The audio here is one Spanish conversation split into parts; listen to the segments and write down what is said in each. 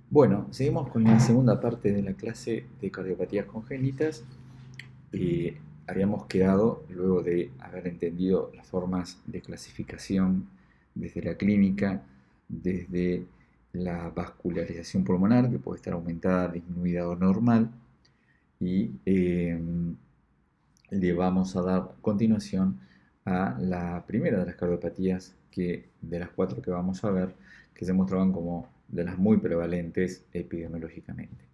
Bueno, seguimos con la segunda parte de la clase de cardiopatías congénitas. Habíamos quedado, luego de haber entendido las formas de clasificación desde la clínica, desde la vascularización pulmonar, que puede estar aumentada, disminuida o normal, y le vamos a dar continuación a la primera de las cardiopatías de las cuatro que vamos a ver, que se mostraban como de las muy prevalentes epidemiológicamente.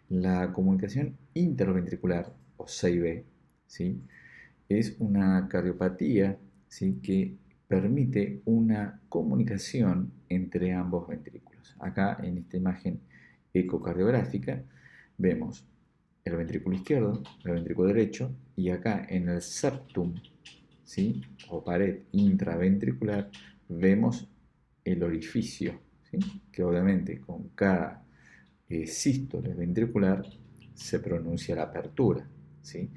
La comunicación interventricular, o CIV, ¿sí? Es una cardiopatía, ¿sí?, que permite una comunicación entre ambos ventrículos. Acá en esta imagen ecocardiográfica vemos el ventrículo izquierdo, el ventrículo derecho, y acá en el septum, ¿sí?, o pared intraventricular, vemos el orificio, ¿sí?, que obviamente con cada sístole ventricular se pronuncia la apertura, ¿sí?,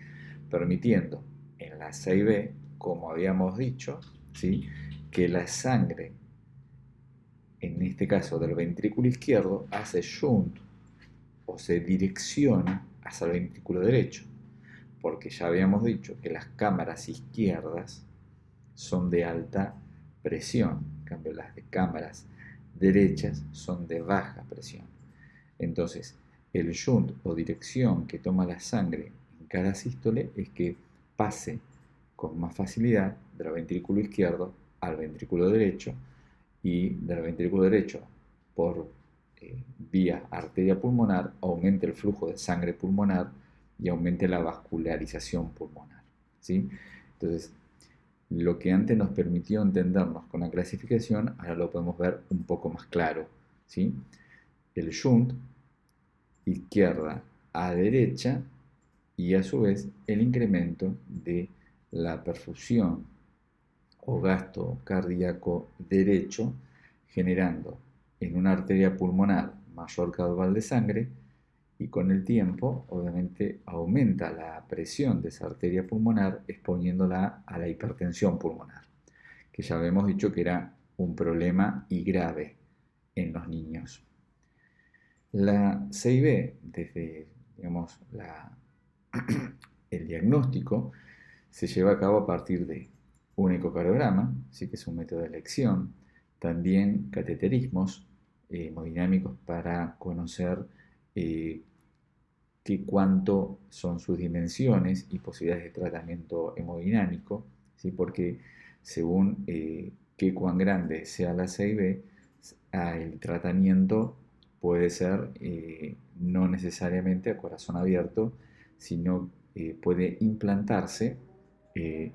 permitiendo en la CIB, como habíamos dicho, ¿sí?, que la sangre, en este caso del ventrículo izquierdo, hace shunt o se direcciona hacia el ventrículo derecho, porque ya habíamos dicho que las cámaras izquierdas son de alta presión, en cambio las de cámaras derechas son de baja presión. Entonces, el shunt o dirección que toma la sangre en cada sístole es que pase con más facilidad del ventrículo izquierdo al ventrículo derecho, y del ventrículo derecho por vía arteria pulmonar aumente el flujo de sangre pulmonar y aumente la vascularización pulmonar, ¿sí? Entonces, lo que antes nos permitió entendernos con la clasificación, ahora lo podemos ver un poco más claro, ¿sí? El shunt, izquierda a derecha, y a su vez el incremento de la perfusión o gasto cardíaco derecho, generando en una arteria pulmonar mayor caudal de sangre, y con el tiempo obviamente aumenta la presión de esa arteria pulmonar, exponiéndola a la hipertensión pulmonar, que ya habíamos dicho que era un problema y grave en los niños. La CIB, desde digamos, el diagnóstico, se lleva a cabo a partir de un ecocardiograma, ¿sí?, que es un método de elección, también cateterismos hemodinámicos para conocer eh, cuánto son sus dimensiones y posibilidades de tratamiento hemodinámico, ¿sí?, porque según qué cuán grande sea la CIB, el tratamiento puede ser no necesariamente a corazón abierto, sino puede implantarse eh,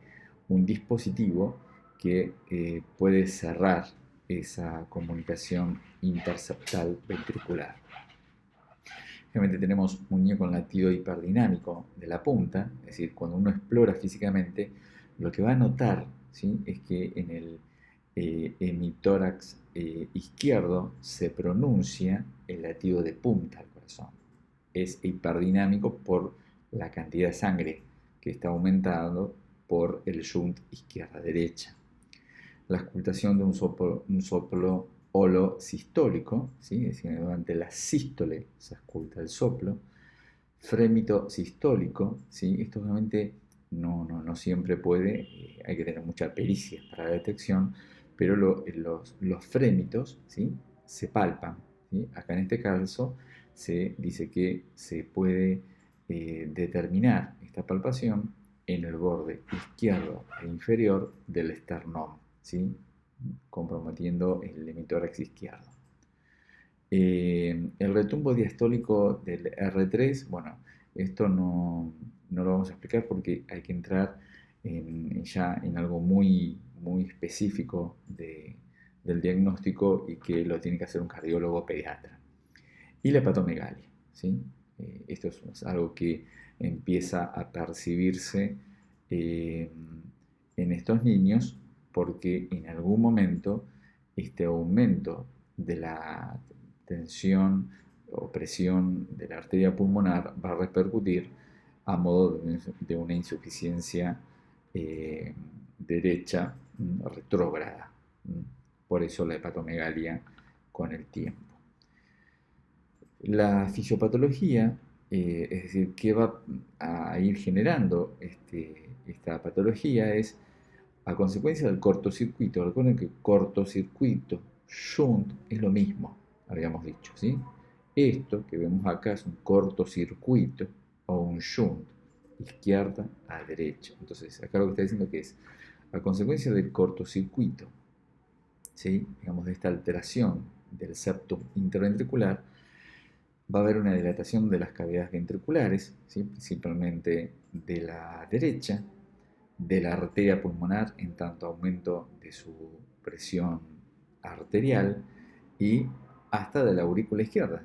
un dispositivo que puede cerrar esa comunicación interseptal ventricular. Generalmente tenemos un niño con latido hiperdinámico de la punta, es decir, cuando uno explora físicamente, lo que va a notar, ¿sí?, es que en el hemitórax izquierdo se pronuncia el latido de punta al corazón. Es hiperdinámico por la cantidad de sangre que está aumentando por el shunt izquierda-derecha. La auscultación de un soplo holosistólico, ¿sí?, es decir, durante la sístole se ausculta el soplo. Frémito sistólico, ¿sí?, esto obviamente no siempre puede, hay que tener mucha pericia para la detección, pero los frémitos, ¿sí?, se palpan, ¿sí? Acá en este caso se dice que se puede determinar esta palpación en el borde izquierdo e inferior del esternón, ¿sí?, comprometiendo el hemitórax izquierdo. El retumbo diastólico del R3, bueno, esto no lo vamos a explicar porque hay que entrar ya en algo muy específico del diagnóstico, y que lo tiene que hacer un cardiólogo pediatra. Y la hepatomegalia, ¿sí? Esto es algo que empieza a percibirse eh, en estos niños, porque en algún momento este aumento de la tensión o presión de la arteria pulmonar va a repercutir a modo de una insuficiencia derecha retrógrada. Por eso la hepatomegalia con el tiempo. La fisiopatología, es decir, qué va a ir generando esta patología es a consecuencia del cortocircuito. Recuerden que cortocircuito, shunt, es lo mismo, habíamos dicho, ¿sí? Esto que vemos acá es un cortocircuito o un shunt, izquierda a derecha. Entonces, acá lo que está diciendo que es, a consecuencia del cortocircuito, ¿sí? Digamos, de esta alteración del septum interventricular, va a haber una dilatación de las cavidades ventriculares, ¿sí? Principalmente de la derecha, de la arteria pulmonar en tanto aumento de su presión arterial y hasta de la aurícula izquierda,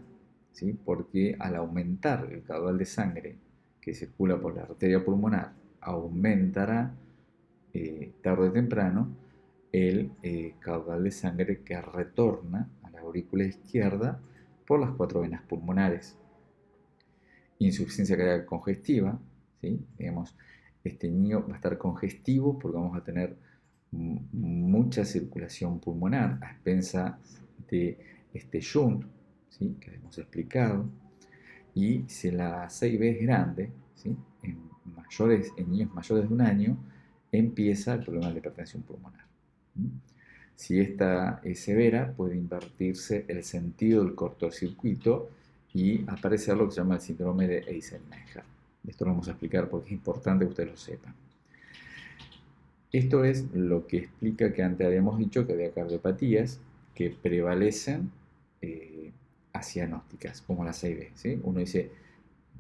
¿sí? Porque al aumentar el caudal de sangre que circula por la arteria pulmonar, aumentará tarde o temprano el caudal de sangre que retorna a la aurícula izquierda por las cuatro venas pulmonares. Insuficiencia cardíaca congestiva, ¿sí? Digamos, este niño va a estar congestivo porque vamos a tener mucha circulación pulmonar a expensas de este shunt, ¿sí? Que hemos explicado. Y si la 6B es grande, ¿sí? En niños mayores de un año, empieza el problema de la hipertensión pulmonar. Si esta es severa, puede invertirse el sentido del cortocircuito y aparecer lo que se llama el síndrome de Eisenmenger. Esto lo vamos a explicar porque es importante que ustedes lo sepan. Esto es lo que explica que antes habíamos dicho que había cardiopatías que prevalecen acianóticas, como la 6B, ¿sí? Uno dice,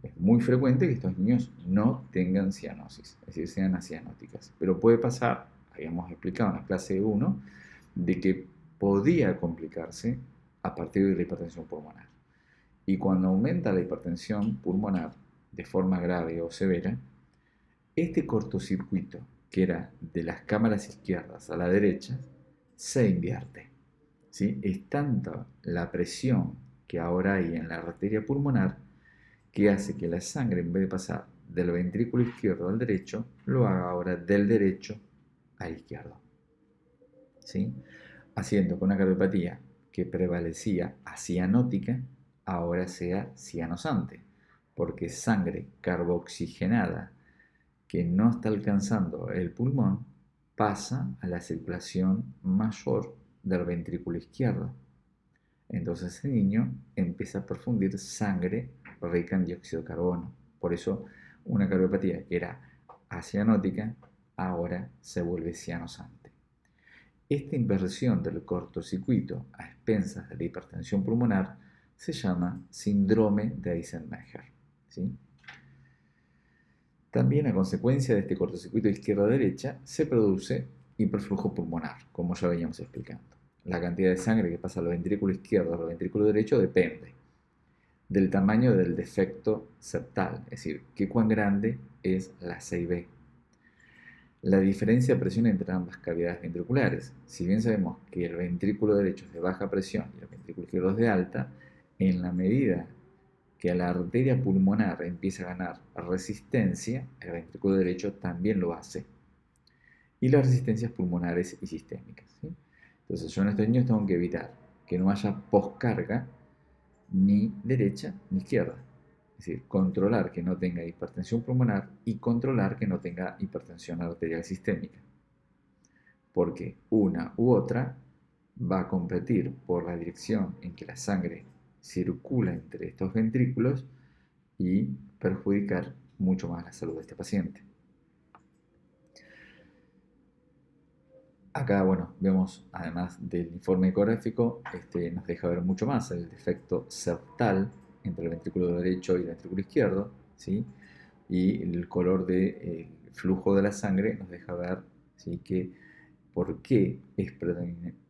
es muy frecuente que estos niños no tengan cianosis, es decir, sean acianóticas. Pero puede pasar, habíamos explicado en la clase 1, de que podía complicarse a partir de la hipertensión pulmonar. Y cuando aumenta la hipertensión pulmonar de forma grave o severa, este cortocircuito, que era de las cámaras izquierdas a la derecha, se invierte, ¿sí? Es tanta la presión que ahora hay en la arteria pulmonar que hace que la sangre, en vez de pasar del ventrículo izquierdo al derecho, lo haga ahora del derecho al izquierdo, ¿sí? Haciendo que una cardiopatía que prevalecía acianótica ahora sea cianosante, porque sangre carboxigenada que no está alcanzando el pulmón pasa a la circulación mayor del ventrículo izquierdo. Entonces el niño empieza a perfundir sangre rica en dióxido de carbono. Por eso una cardiopatía que era acianótica ahora se vuelve cianosante. Esta inversión del cortocircuito a expensas de la hipertensión pulmonar se llama síndrome de Eisenmenger, ¿sí? También a consecuencia de este cortocircuito izquierda-derecha se produce hiperflujo pulmonar, como ya veníamos explicando. La cantidad de sangre que pasa al ventrículo izquierdo al ventrículo derecho depende del tamaño del defecto septal, es decir, qué cuán grande es la 6B. La diferencia de presión entre ambas cavidades ventriculares. Si bien sabemos que el ventrículo derecho es de baja presión y el ventrículo izquierdo es de alta, en la medida que la arteria pulmonar empieza a ganar resistencia, el ventrículo derecho también lo hace. Y las resistencias pulmonares y sistémicas, ¿sí? Entonces yo en estos niños tengo que evitar que no haya poscarga ni derecha ni izquierda. Es decir, controlar que no tenga hipertensión pulmonar y controlar que no tenga hipertensión arterial sistémica. Porque una u otra va a competir por la dirección en que la sangre circula entre estos ventrículos y perjudicar mucho más la salud de este paciente. Acá, bueno, vemos, además del informe ecográfico, nos deja ver mucho más el defecto septal entre el ventrículo derecho y el ventrículo izquierdo, ¿sí? Y el color del flujo de la sangre nos deja ver, ¿sí?, que por qué es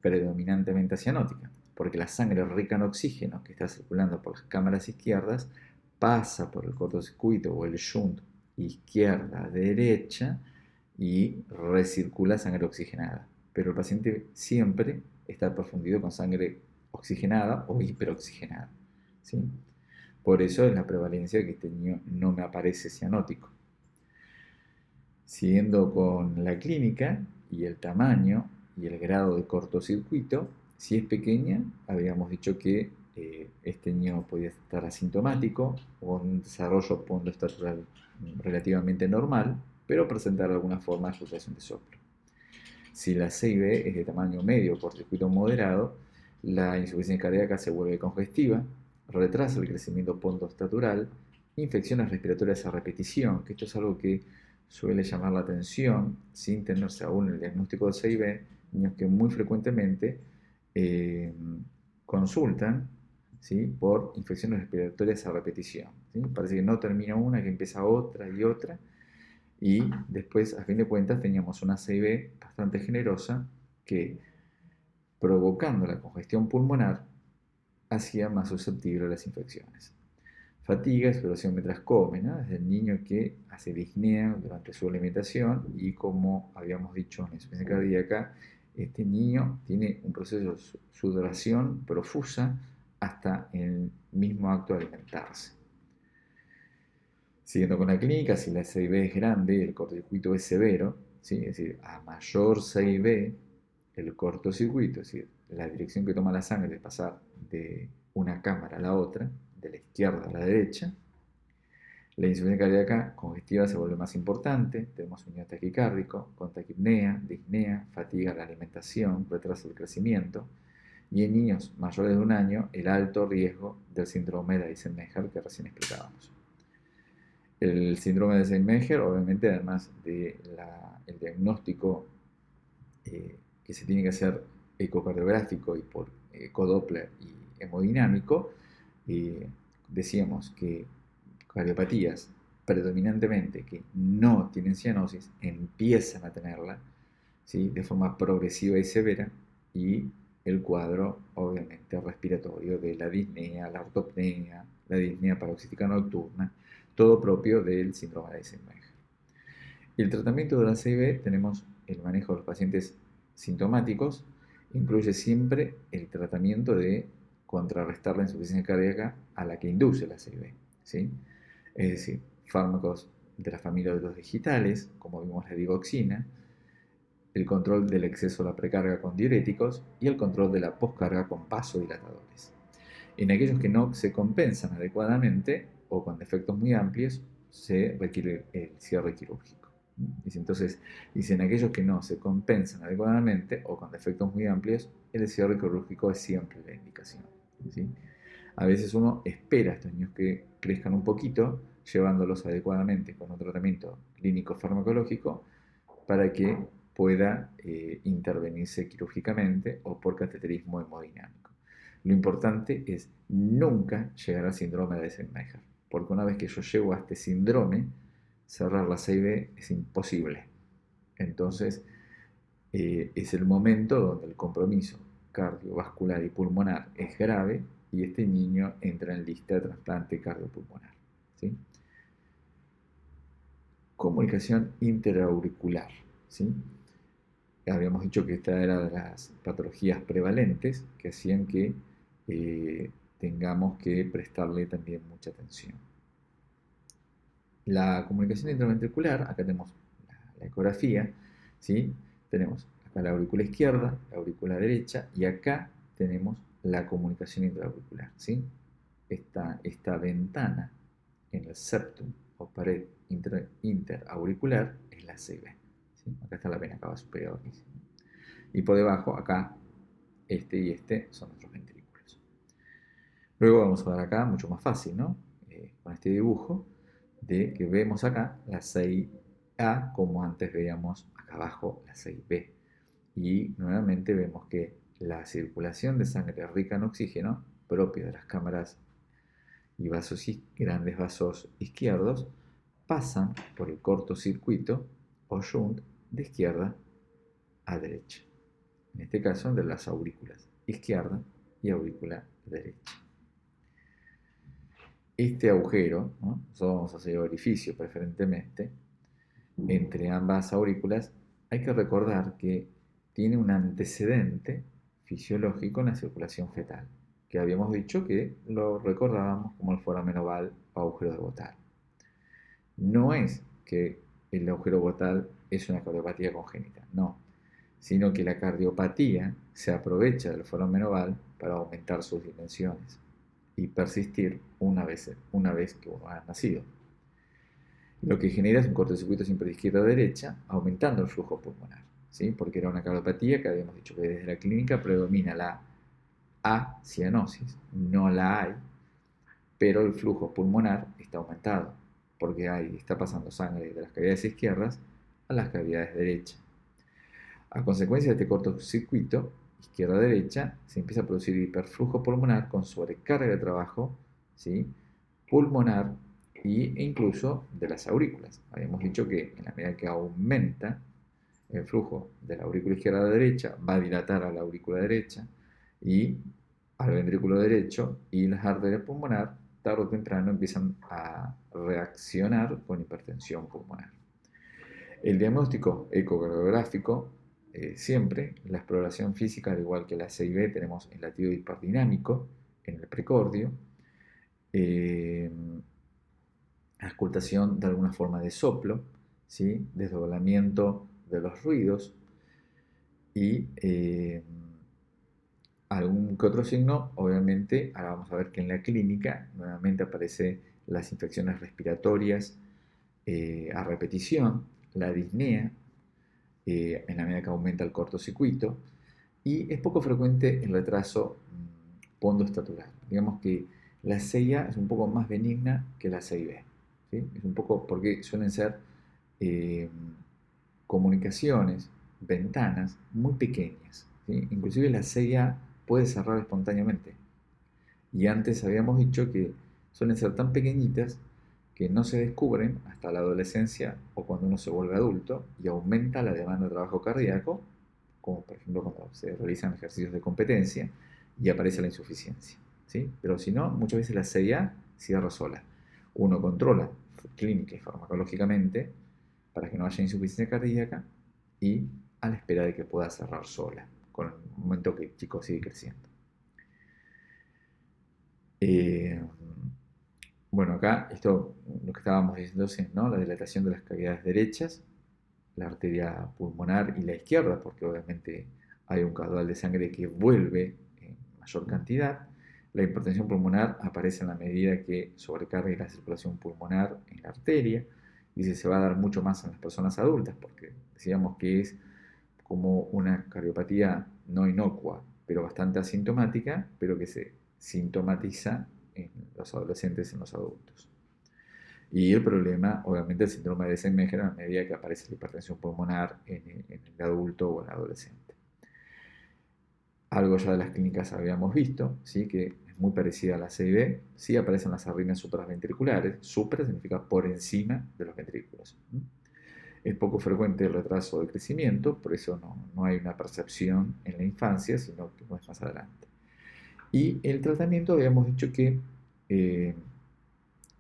predominantemente cianótica. Porque la sangre rica en oxígeno que está circulando por las cámaras izquierdas pasa por el cortocircuito o el shunt izquierda-derecha y recircula sangre oxigenada. Pero el paciente siempre está perfundido con sangre oxigenada o hiperoxigenada, ¿sí? Por eso es la prevalencia de que este niño no me aparece cianótico. Siguiendo con la clínica y el tamaño y el grado de cortocircuito, si es pequeña, habíamos dicho que este niño podía estar asintomático o en un desarrollo pondoestatural relativamente normal, pero presentar alguna forma de fluctuación de soplo. Si la CIB es de tamaño medio o cortocircuito moderado, la insuficiencia cardíaca se vuelve congestiva, retrasa el crecimiento pondoestatural, infecciones respiratorias a repetición, que esto es algo que suele llamar la atención sin tenerse aún el diagnóstico de CIB, niños que muy frecuentemente consultan, ¿sí?, por infecciones respiratorias a repetición. ¿Sí? Parece que no termina una, que empieza otra y otra, y después, a fin de cuentas, teníamos una CIB bastante generosa que, provocando la congestión pulmonar, hacía más susceptible a las infecciones. Fatiga, exploración mientras come, ¿no? Es el niño que hace disnea durante su alimentación y, como habíamos dicho en la insuficiencia cardíaca, este niño tiene un proceso de sudoración profusa hasta el mismo acto de alimentarse. Siguiendo con la clínica, si la CIB es grande y el cortocircuito es severo, ¿sí?, es decir, a mayor CIB, el cortocircuito, es decir, la dirección que toma la sangre de pasar de una cámara a la otra, de la izquierda a la derecha, la insuficiencia cardíaca congestiva se vuelve más importante, tenemos un niño taquicárdico, con taquipnea, disnea, fatiga la alimentación, retraso del crecimiento, y en niños mayores de un año, el alto riesgo del síndrome de Eisenmenger que recién explicábamos. El síndrome de Eisenmenger, obviamente, además del diagnóstico que se tiene que hacer ecocardiográfico y por ecodoppler y hemodinámico, decíamos que cardiopatías predominantemente que no tienen cianosis empiezan a tenerla, ¿sí?, de forma progresiva y severa, y el cuadro obviamente respiratorio de la disnea, la ortopnea, la disnea paroxística nocturna, todo propio del síndrome de Eisenmenger. Y el tratamiento de la CIB, tenemos el manejo de los pacientes sintomáticos, incluye siempre el tratamiento de contrarrestar la insuficiencia cardíaca a la que induce la CIB, ¿sí? Es decir, fármacos de la familia de los digitales, como vimos la digoxina, el control del exceso de la precarga con diuréticos y el control de la poscarga con vasodilatadores. En aquellos que no se compensan adecuadamente o con defectos muy amplios, se requiere el cierre quirúrgico. Entonces, en aquellos que no se compensan adecuadamente o con defectos muy amplios, el cierre quirúrgico es siempre la indicación, ¿sí? A veces uno espera a estos niños que crezcan un poquito, llevándolos adecuadamente con un tratamiento clínico farmacológico para que pueda intervenirse quirúrgicamente o por cateterismo hemodinámico. Lo importante es nunca llegar al síndrome de Eisenmenger, porque una vez que yo llego a este síndrome, cerrar la CIB es imposible. Entonces, es el momento donde el compromiso cardiovascular y pulmonar es grave y este niño entra en lista de trasplante cardiopulmonar, ¿sí? Comunicación interauricular, ¿sí? Habíamos dicho que esta era de las patologías prevalentes que hacían que tengamos que prestarle también mucha atención. La comunicación intraventricular, acá tenemos la ecografía, ¿sí? Tenemos acá la aurícula izquierda, la aurícula derecha, y acá tenemos la comunicación intraauricular, ¿sí? Esta ventana en el septum o pared interauricular es la CB, ¿sí? Acá está la vena cava superior. Y por debajo, acá, este y este son nuestros ventrículos. Luego vamos a ver acá, mucho más fácil, ¿no? Con este dibujo, de que vemos acá la 6A, como antes veíamos acá abajo la 6B. Y nuevamente vemos que la circulación de sangre rica en oxígeno, propia de las cámaras y grandes vasos izquierdos, pasan por el cortocircuito o shunt de izquierda a derecha. En este caso, de las aurículas izquierda y aurícula derecha. Este agujero, ¿no? Nosotros vamos a hacer orificio preferentemente, entre ambas aurículas, hay que recordar que tiene un antecedente fisiológico en la circulación fetal, que habíamos dicho que lo recordábamos como el foramen oval o agujero de Bottal. No es que el agujero Bottal es una cardiopatía congénita, no, sino que la cardiopatía se aprovecha del foramen oval para aumentar sus dimensiones y persistir una vez que uno ha nacido. Lo que genera es un cortocircuito siempre de izquierda a derecha, aumentando el flujo pulmonar, ¿sí? Porque era una cardiopatía que habíamos dicho que desde la clínica predomina la acianosis, no la hay, pero el flujo pulmonar está aumentado, porque está pasando sangre de las cavidades izquierdas a las cavidades derechas. A consecuencia de este cortocircuito, izquierda-derecha, se empieza a producir hiperflujo pulmonar con sobrecarga de trabajo, ¿sí? Pulmonar e incluso de las aurículas. Habíamos dicho que en la medida que aumenta el flujo de la aurícula izquierda a la derecha, va a dilatar a la aurícula derecha y al ventrículo derecho, y las arterias pulmonares tarde o temprano empiezan a reaccionar con hipertensión pulmonar. El diagnóstico ecocardiográfico, siempre la exploración física, al igual que la CIB, tenemos el latido hiperdinámico en el precordio, auscultación de alguna forma de soplo, ¿sí? Desdoblamiento de los ruidos y algún que otro signo. Obviamente, ahora vamos a ver que en la clínica nuevamente aparecen las infecciones respiratorias a repetición, la disnea, en la medida que aumenta el cortocircuito, y es poco frecuente el retraso pondoestatural. Digamos que la CIA es un poco más benigna que la CIB, ¿sí? Es un poco porque suelen ser eh, comunicaciones, ventanas muy pequeñas, ¿sí? Inclusive la CIA puede cerrar espontáneamente. Y antes habíamos dicho que suelen ser tan pequeñitas que no se descubren hasta la adolescencia o cuando uno se vuelve adulto y aumenta la demanda de trabajo cardíaco, como por ejemplo cuando se realizan ejercicios de competencia y aparece la insuficiencia, ¿sí? Pero si no, muchas veces la CIA cierra sola. Uno controla clínica y farmacológicamente para que no haya insuficiencia cardíaca y a la espera de que pueda cerrar sola, con el momento que el chico sigue creciendo. Bueno, acá esto, lo que estábamos diciendo, ¿no? La dilatación de las cavidades derechas, la arteria pulmonar y la izquierda, porque obviamente hay un caudal de sangre que vuelve en mayor cantidad. La hipertensión pulmonar aparece en la medida que sobrecargue la circulación pulmonar en la arteria, y se va a dar mucho más en las personas adultas, porque decíamos que es como una cardiopatía no inocua, pero bastante asintomática, pero que se sintomatiza en los adolescentes y en los adultos. Y el problema, obviamente, el síndrome de Eisenmenger a medida que aparece la hipertensión pulmonar en el adulto o en el adolescente. Algo ya de las clínicas habíamos visto, ¿sí? Que es muy parecida a la CIB, sí aparecen las arritmias supraventriculares, supra significa por encima de los ventrículos. Es poco frecuente el retraso de crecimiento, por eso no hay una percepción en la infancia, sino que es más adelante. Y el tratamiento, habíamos dicho que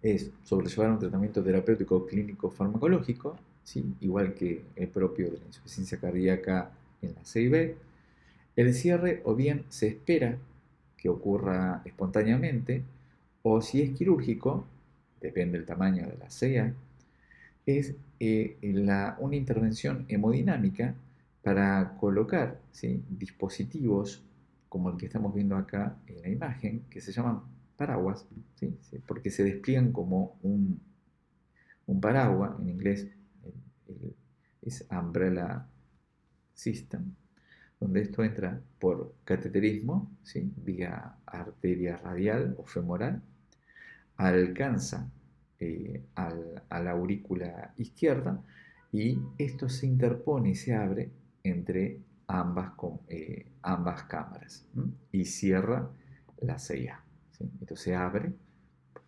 es sobrellevar un tratamiento terapéutico clínico farmacológico, ¿sí? Igual que el propio de la insuficiencia cardíaca en la CIB. El cierre o bien se espera que ocurra espontáneamente, o si es quirúrgico, depende del tamaño de la CIA, es una intervención hemodinámica para colocar, ¿sí? Dispositivos como el que estamos viendo acá en la imagen, que se llaman paraguas, ¿sí? Porque se despliegan como un paraguas, en inglés es umbrella system, donde esto entra por cateterismo, ¿sí? Vía arteria radial o femoral, alcanza a la aurícula izquierda, y esto se interpone y se abre entre ambas cámaras, y cierra la CIA, ¿sí? Esto se abre,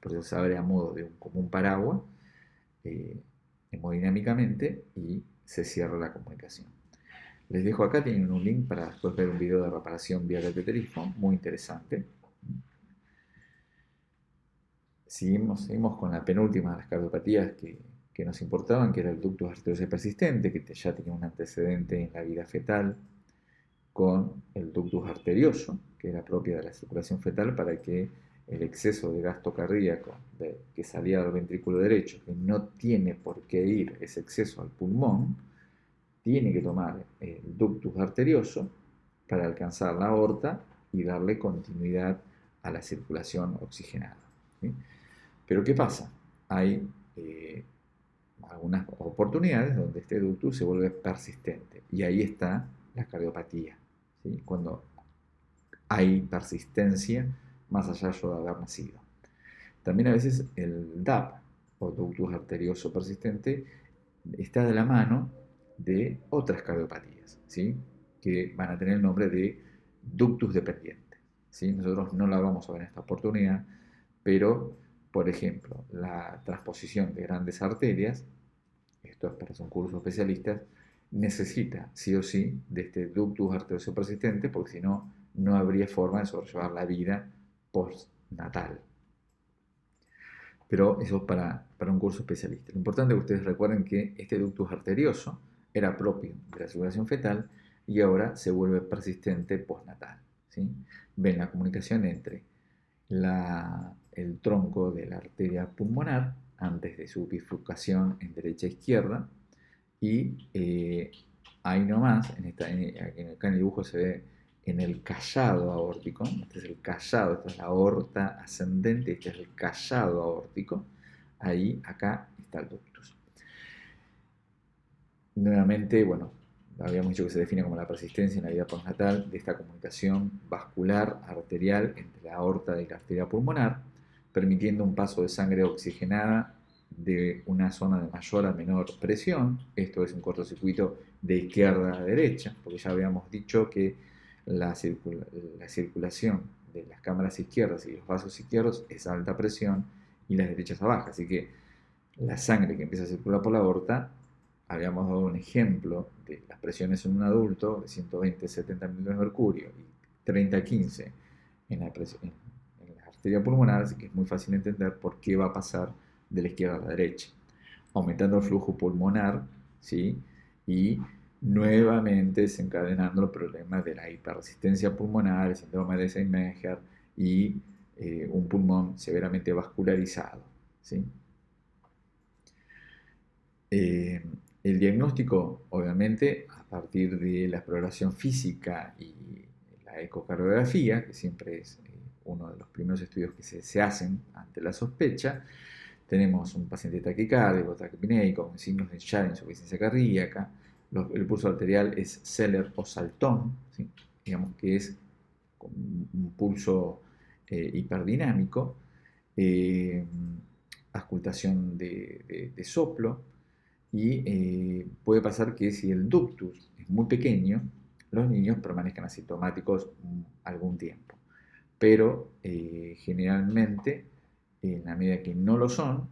por eso se abre a modo de como un paraguas hemodinámicamente, y se cierra la comunicación. Les dejo acá, tienen un link para después ver un video de reparación vía cateterismo, muy interesante. Seguimos con la penúltima de las cardiopatías que nos importaban, que era el ductus arterioso persistente, que ya tenía un antecedente en la vida fetal con el ductus arterioso, que era propia de la circulación fetal, para que el exceso de gasto cardíaco que salía del ventrículo derecho, que no tiene por qué ir ese exceso al pulmón, tiene que tomar el ductus arterioso para alcanzar la aorta y darle continuidad a la circulación oxigenada, ¿sí? Pero ¿qué pasa? Hay algunas oportunidades donde este ductus se vuelve persistente y ahí está la cardiopatía, ¿sí? Cuando hay persistencia más allá de haber nacido. También a veces el DAP, o ductus arterioso persistente, está de la mano de otras cardiopatías, ¿sí? Que van a tener el nombre de ductus dependiente, ¿sí? Nosotros no la vamos a ver en esta oportunidad, pero, por ejemplo, la transposición de grandes arterias, esto es para un curso especialistas, necesita sí o sí de este ductus arterioso persistente, porque si no, no habría forma de sobrellevar la vida postnatal. Pero eso es para un curso especialista. Lo importante es que ustedes recuerden que este ductus arterioso era propio de la circulación fetal y ahora se vuelve persistente postnatal, ¿sí? Ven la comunicación entre el tronco de la arteria pulmonar antes de su bifurcación en derecha e izquierda y ahí nomás, acá en el dibujo se ve en el callado aórtico, este es el callado, esta es la aorta ascendente, este es el callado aórtico, ahí acá está el ductus. Nuevamente, bueno, habíamos dicho que se define como la persistencia en la vida postnatal de esta comunicación vascular arterial entre la aorta y la arteria pulmonar, permitiendo un paso de sangre oxigenada de una zona de mayor a menor presión. Esto es un cortocircuito de izquierda a derecha, porque ya habíamos dicho que la circulación de las cámaras izquierdas y los vasos izquierdos es a alta presión y las derechas a baja, así que la sangre que empieza a circular por la aorta, habíamos dado un ejemplo de las presiones en un adulto de 120-70 milímetros de mercurio y 30-15 en la arteria pulmonar, así que es muy fácil de entender por qué va a pasar de la izquierda a la derecha, aumentando el flujo pulmonar, ¿sí? Y nuevamente desencadenando el problema de la hiperresistencia pulmonar, el síndrome de Eisenmenger y un pulmón severamente vascularizado, ¿sí? El diagnóstico, obviamente, a partir de la exploración física y la ecocardiografía, que siempre es uno de los primeros estudios que se hacen ante la sospecha, tenemos un paciente taquicárdico, taquipneico, con signos de Share, insuficiencia cardíaca, el pulso arterial es Zeller o Saltón, ¿sí? Digamos que es un pulso hiperdinámico, auscultación de soplo, y puede pasar que si el ductus es muy pequeño, los niños permanezcan asintomáticos algún tiempo. Pero generalmente, en la medida que no lo son,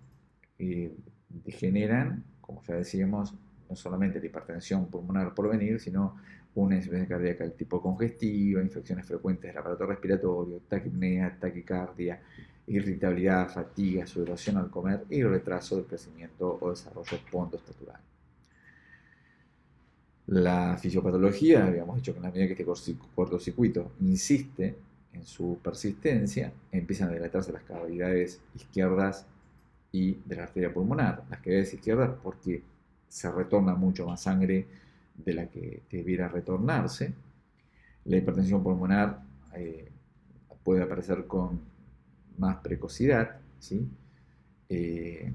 degeneran, como ya decíamos, no solamente la hipertensión pulmonar por venir, sino una insuficiencia cardíaca del tipo congestiva, infecciones frecuentes del aparato respiratorio, taquipnea, taquicardia, irritabilidad, fatiga, sudoración al comer y retraso del crecimiento o desarrollo pontoestatural. La fisiopatología, habíamos dicho que en la medida que este cortocircuito insiste en su persistencia, empiezan a dilatarse las cavidades izquierdas y de la arteria pulmonar. Las cavidades izquierdas porque se retorna mucho más sangre de la que debiera retornarse. La hipertensión pulmonar puede aparecer con más precocidad, ¿sí? que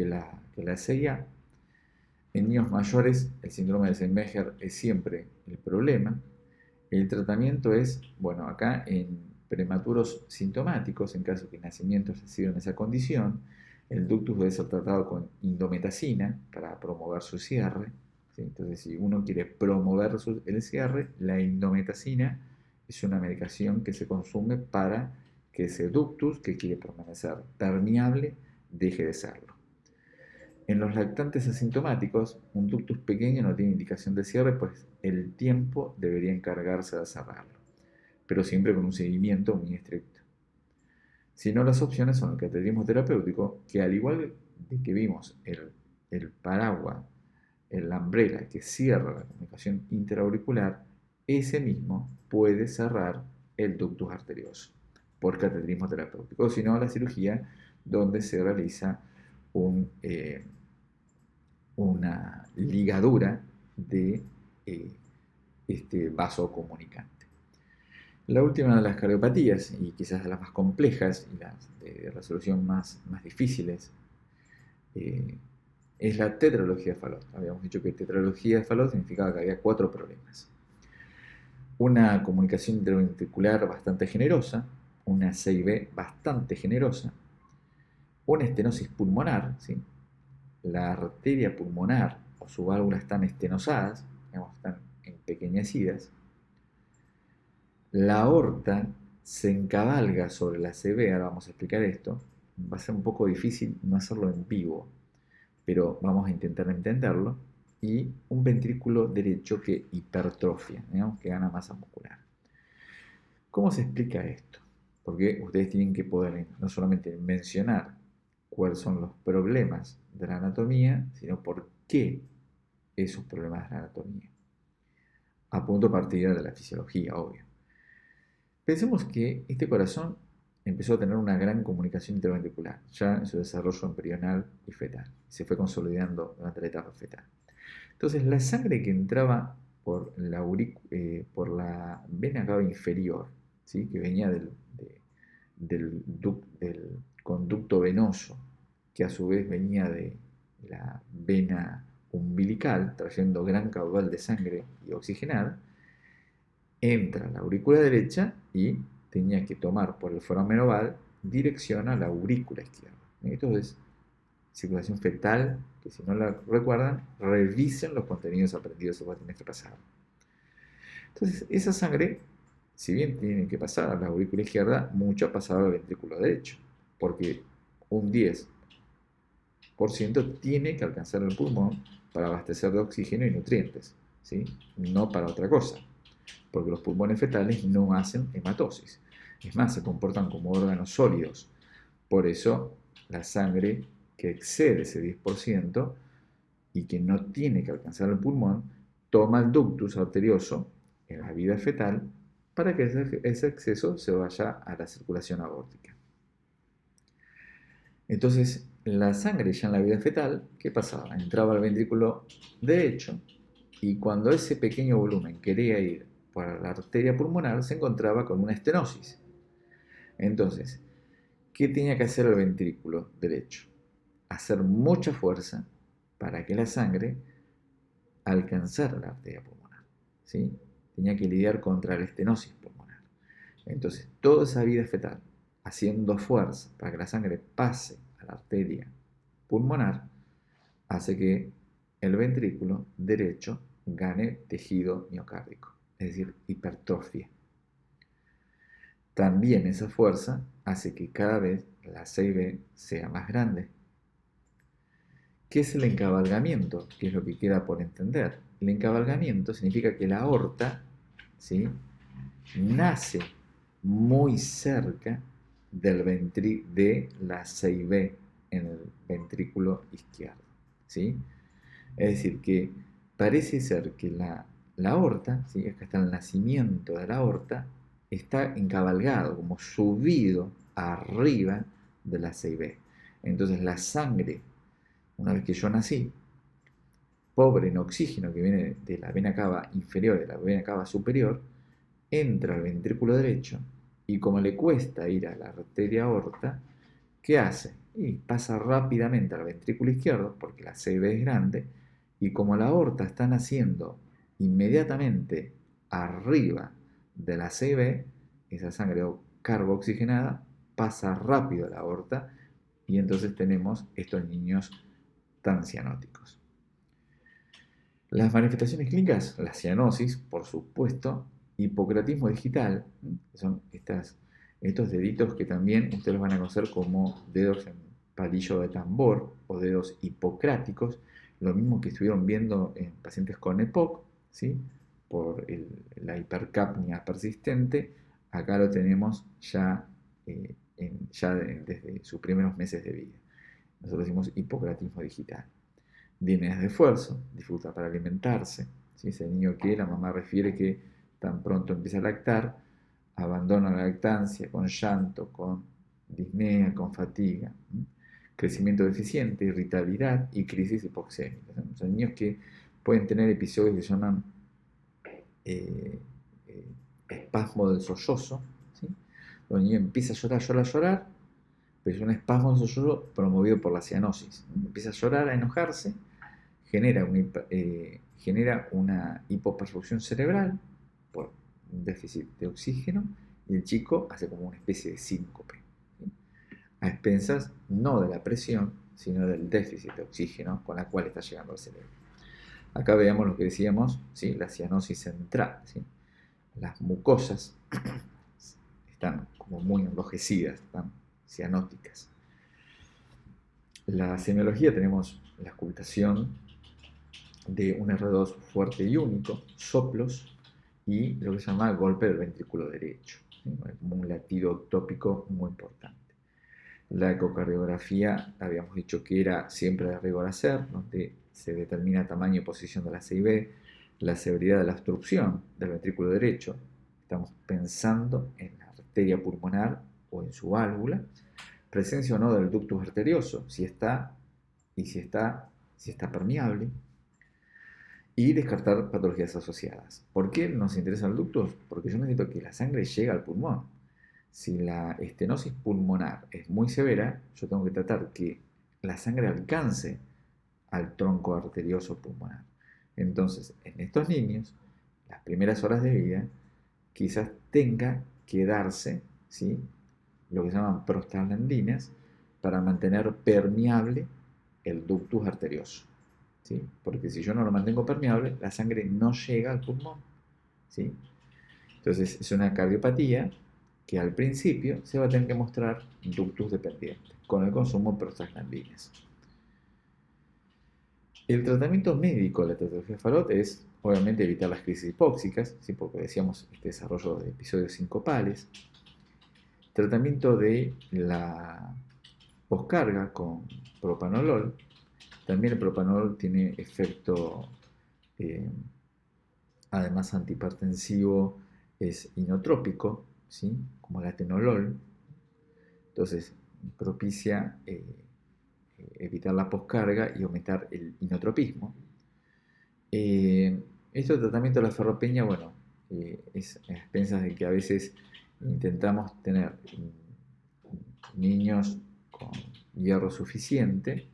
la CIA. En niños mayores, el síndrome de Eisenmenger es siempre el problema. El tratamiento es, bueno, acá en prematuros sintomáticos, en caso que el nacimiento haya sido en esa condición, el ductus debe ser tratado con indometacina para promover su cierre, ¿sí? Entonces, si uno quiere promover el cierre, la indometacina es una medicación que se consume para que ese ductus, que quiere permanecer permeable, deje de serlo. En los lactantes asintomáticos, un ductus pequeño no tiene indicación de cierre, pues el tiempo debería encargarse de cerrarlo, pero siempre con un seguimiento muy estricto. Si no, las opciones son el cateterismo terapéutico, que al igual de que vimos el paraguas, la umbrella que cierra la comunicación interauricular, ese mismo puede cerrar el ductus arterioso por cateterismo terapéutico, o si no, la cirugía donde se realiza una ligadura de este vaso comunicante. La última de las cardiopatías, y quizás de las más complejas y las de resolución más difíciles, eh, es la tetralogía de Fallot. Habíamos dicho que tetralogía de Fallot significaba que había 4 problemas. Una comunicación interventricular bastante generosa, una CIB bastante generosa, una estenosis pulmonar, ¿sí? La arteria pulmonar o su válvula están estenosadas, digamos, están empequeñecidas, la aorta se encabalga sobre la CB, ahora vamos a explicar esto, va a ser un poco difícil no hacerlo en vivo, pero vamos a intentar entenderlo, y un ventrículo derecho que hipertrofia, digamos que gana masa muscular. ¿Cómo se explica esto? Porque ustedes tienen que poder no solamente mencionar cuáles son los problemas de la anatomía, sino por qué esos problemas de la anatomía. A punto de partida de la fisiología, obvio. Pensemos que este corazón empezó a tener una gran comunicación interventricular, ya en su desarrollo embrional y fetal. Se fue consolidando durante la etapa fetal. Entonces, la sangre que entraba por la vena cava inferior, ¿sí? Que venía del conducto venoso, que a su vez venía de la vena umbilical, trayendo gran caudal de sangre y oxigenada, entra a la aurícula derecha y tenía que tomar por el foramen oval dirección a la aurícula izquierda. Entonces, circulación fetal, que si no la recuerdan, revisen los contenidos aprendidos el cuatrimestre pasado. Entonces, esa sangre, si bien tiene que pasar a la aurícula izquierda, mucha pasaba al ventrículo derecho, porque un 10% tiene que alcanzar el pulmón para abastecer de oxígeno y nutrientes, ¿sí? No para otra cosa, porque los pulmones fetales no hacen hematosis. Es más, se comportan como órganos sólidos. Por eso, la sangre que excede ese 10% y que no tiene que alcanzar el pulmón, toma el ductus arterioso en la vida fetal para que ese exceso se vaya a la circulación aórtica. Entonces, la sangre ya en la vida fetal, ¿qué pasaba? Entraba al ventrículo derecho y cuando ese pequeño volumen quería ir por la arteria pulmonar, se encontraba con una estenosis. Entonces, ¿qué tenía que hacer el ventrículo derecho? Hacer mucha fuerza para que la sangre alcanzara la arteria pulmonar, ¿sí? Tenía que lidiar contra la estenosis pulmonar. Entonces, toda esa vida fetal, haciendo fuerza para que la sangre pase a la arteria pulmonar, hace que el ventrículo derecho gane tejido miocárdico, es decir, hipertrofia. También esa fuerza hace que cada vez la CIB sea más grande. ¿Qué es el encabalgamiento? ¿Qué es lo que queda por entender? El encabalgamiento significa que la aorta, ¿sí?, nace muy cerca de la CIB en el ventrículo izquierdo, ¿sí? Es decir, que parece ser que la aorta, ¿sí?, acá está el nacimiento de la aorta, está encabalgado, como subido arriba de la CIB. Entonces la sangre, una vez que yo nací, pobre en oxígeno que viene de la vena cava inferior, de la vena cava superior, entra al ventrículo derecho y como le cuesta ir a la arteria aorta, ¿qué hace? Y pasa rápidamente al ventrículo izquierdo, porque la CB es grande, y como la aorta está naciendo inmediatamente arriba de la CB, esa sangre carboxigenada pasa rápido a la aorta y entonces tenemos estos niños tan cianóticos. Las manifestaciones clínicas, la cianosis, por supuesto, hipocratismo digital, que son estos deditos que también ustedes los van a conocer como dedos en palillo de tambor o dedos hipocráticos, lo mismo que estuvieron viendo en pacientes con EPOC, ¿sí?, por la hipercapnia persistente. Acá lo tenemos ya, desde sus primeros meses de vida. Nosotros decimos hipocratismo digital. Dienes de esfuerzo, dificultad para alimentarse, ¿sí? Ese niño que la mamá refiere que tan pronto empieza a lactar, abandona la lactancia con llanto, con disnea, con fatiga, ¿sí? Crecimiento deficiente, irritabilidad y crisis hipoxémica. Son niños que pueden tener episodios que se llaman espasmo del sollozo, ¿sí? Donde el niño empieza a llorar, llorar, llorar, pero es un espasmo del sollozo promovido por la cianosis. Empieza a llorar, a enojarse, genera una hipoperfusión cerebral por un déficit de oxígeno y el chico hace como una especie de síncope, ¿sí? A expensas no de la presión, sino del déficit de oxígeno con la cual está llegando al cerebro. Acá veamos lo que decíamos, ¿sí? La cianosis central, ¿sí? Las mucosas están como muy enrojecidas, están cianóticas. La semiología tenemos la ocultación de un R2 fuerte y único, soplos y lo que se llama golpe del ventrículo derecho, ¿sí? Como un latido tópico muy importante. La ecocardiografía habíamos dicho que era siempre de rigor hacer, donde se determina tamaño y posición de la CIB, la severidad de la obstrucción del ventrículo derecho. Estamos pensando en la arteria pulmonar o en su válvula, presencia o no del ductus arterioso, si está permeable, y descartar patologías asociadas. ¿Por qué nos interesa el ductus? Porque yo necesito que la sangre llegue al pulmón. Si la estenosis pulmonar es muy severa, yo tengo que tratar que la sangre alcance al tronco arterioso pulmonar. Entonces, en estos niños, las primeras horas de vida, quizás tenga que darse, ¿sí?, lo que se llaman prostaglandinas para mantener permeable el ductus arterioso, ¿sí? Porque si yo no lo mantengo permeable, la sangre no llega al pulmón, ¿sí? Entonces, es una cardiopatía que al principio se va a tener que mostrar ductus dependiente, con el consumo de prostaglandinas. El tratamiento médico de la tetralogía Fallot es, obviamente, evitar las crisis hipóxicas, ¿sí? Porque decíamos este desarrollo de episodios sincopales. Tratamiento de la poscarga con propanolol. También el propanolol tiene efecto, además antihipertensivo, es inotrópico, ¿sí?, como el atenolol. Entonces, propicia evitar la poscarga y aumentar el inotropismo. Este tratamiento de la ferropeña, bueno, es a expensas de que a veces intentamos tener niños con hierro suficiente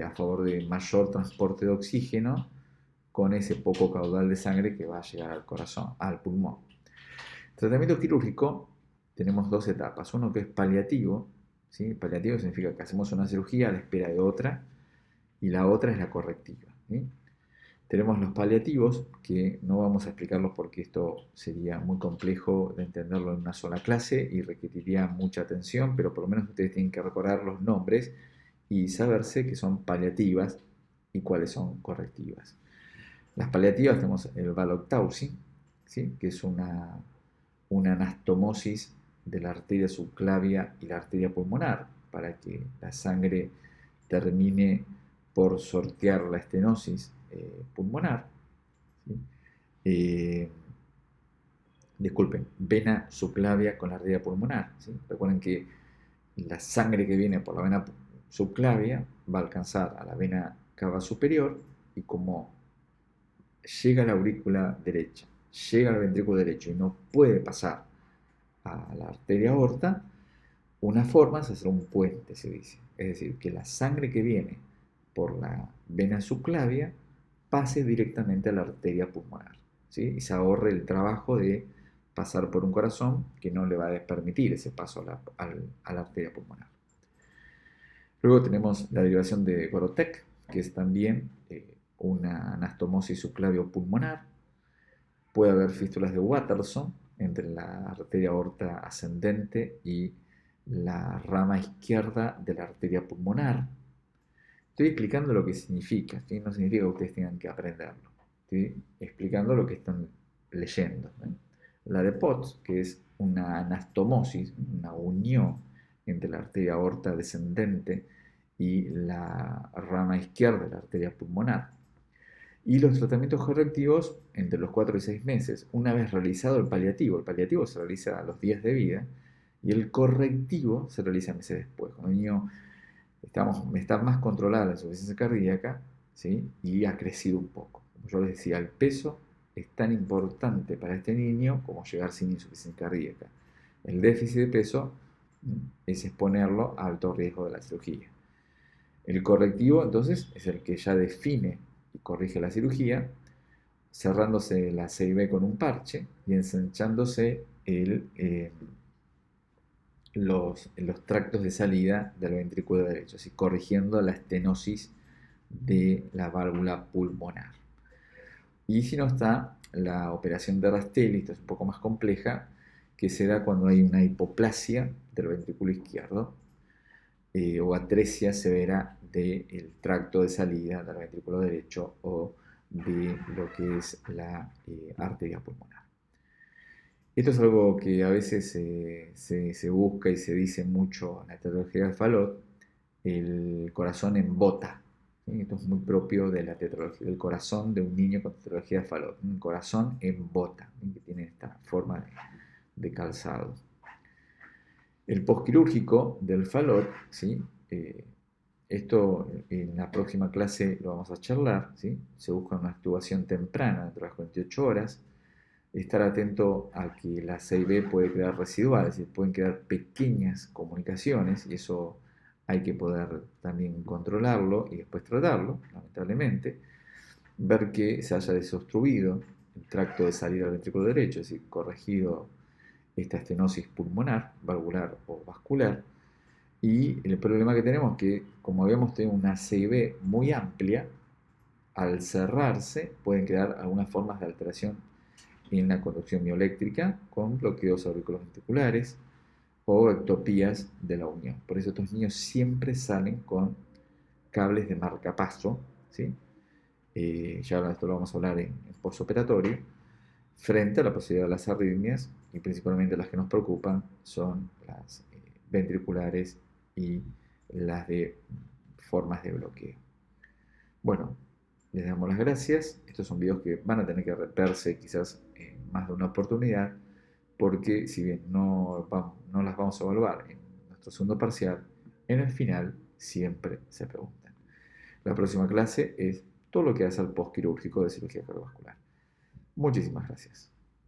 a favor de mayor transporte de oxígeno con ese poco caudal de sangre que va a llegar al corazón, al pulmón. Tratamiento quirúrgico, tenemos dos etapas. Uno que es paliativo, ¿sí? Paliativo significa que hacemos una cirugía a la espera de otra, y la otra es la correctiva, ¿sí? Tenemos los paliativos, que no vamos a explicarlos porque esto sería muy complejo de entenderlo en una sola clase y requeriría mucha atención, pero por lo menos ustedes tienen que recordar los nombres y saberse que son paliativas y cuáles son correctivas. Las paliativas tenemos el valoctaurin, ¿sí?, que es una anastomosis de la arteria subclavia y la arteria pulmonar para que la sangre termine por sortear la estenosis pulmonar, ¿sí? Disculpen, vena subclavia con la arteria pulmonar, ¿sí? Recuerden que la sangre que viene por la vena subclavia va a alcanzar a la vena cava superior y como llega a la aurícula derecha, llega al ventrículo derecho y no puede pasar a la arteria aorta, una forma es hacer un puente, se dice. Es decir, que la sangre que viene por la vena subclavia pase directamente a la arteria pulmonar, ¿sí? Y se ahorre el trabajo de pasar por un corazón que no le va a permitir ese paso a la arteria pulmonar. Luego tenemos la derivación de Gorotek, que es también una anastomosis subclavio pulmonar. Puede haber fístulas de Watterson entre la arteria aorta ascendente y la rama izquierda de la arteria pulmonar. Estoy explicando lo que significa, ¿sí? No significa que ustedes tengan que aprenderlo. Estoy explicando lo que están leyendo, ¿eh? La de Potts, que es una anastomosis, una unión entre la arteria aorta descendente y la rama izquierda de la arteria pulmonar. Y los tratamientos correctivos entre los 4 y 6 meses, una vez realizado el paliativo se realiza a los días de vida y el correctivo se realiza meses después. Cuando el niño está más controlada la insuficiencia cardíaca, ¿sí?, y ha crecido un poco. Como yo les decía, el peso es tan importante para este niño como llegar sin insuficiencia cardíaca. El déficit de peso es exponerlo a alto riesgo de la cirugía. El correctivo, entonces, es el que ya define y corrige la cirugía, cerrándose la CIB con un parche y ensanchándose los tractos de salida del ventrículo derecho, así corrigiendo la estenosis de la válvula pulmonar. Y si no está la operación de Rastelli, esto es un poco más compleja, que se da cuando hay una hipoplasia del ventrículo izquierdo o atresia severa del tracto de salida del ventrículo derecho o de lo que es la arteria pulmonar. Esto es algo que a veces se busca y se dice mucho en la tetralogía de Fallot, el corazón en bota. ¿Sí? Esto es muy propio de la tetralogía, del corazón de un niño con tetralogía de Fallot, un corazón en bota, ¿sí? Que tiene esta forma de calzado. El posquirúrgico del Fallot, ¿sí? Esto en la próxima clase lo vamos a charlar, ¿sí? Se busca una actuación temprana dentro de las 48 horas, estar atento a que la CIB puede quedar residual, es decir, pueden quedar pequeñas comunicaciones y eso hay que poder también controlarlo y después tratarlo, lamentablemente. Ver que se haya desobstruido el tracto de salida del ventrículo derecho, es decir, corregido esta estenosis pulmonar, valvular o vascular. Y el problema que tenemos es que, como habíamos tenido una CIB muy amplia, al cerrarse pueden quedar algunas formas de alteración en la conducción mioeléctrica con bloqueos auriculoventriculares o ectopías de la unión. Por eso estos niños siempre salen con cables de marcapaso, ¿sí? Ya esto lo vamos a hablar en postoperatorio, frente a la posibilidad de las arritmias, y principalmente las que nos preocupan son las ventriculares y las de formas de bloqueo. Bueno, les damos las gracias. Estos son videos que van a tener que verse quizás en más de una oportunidad, porque si bien no las vamos a evaluar en nuestro segundo parcial, en el final siempre se preguntan. La próxima clase es todo lo que hace al postquirúrgico de cirugía cardiovascular. Muchísimas gracias.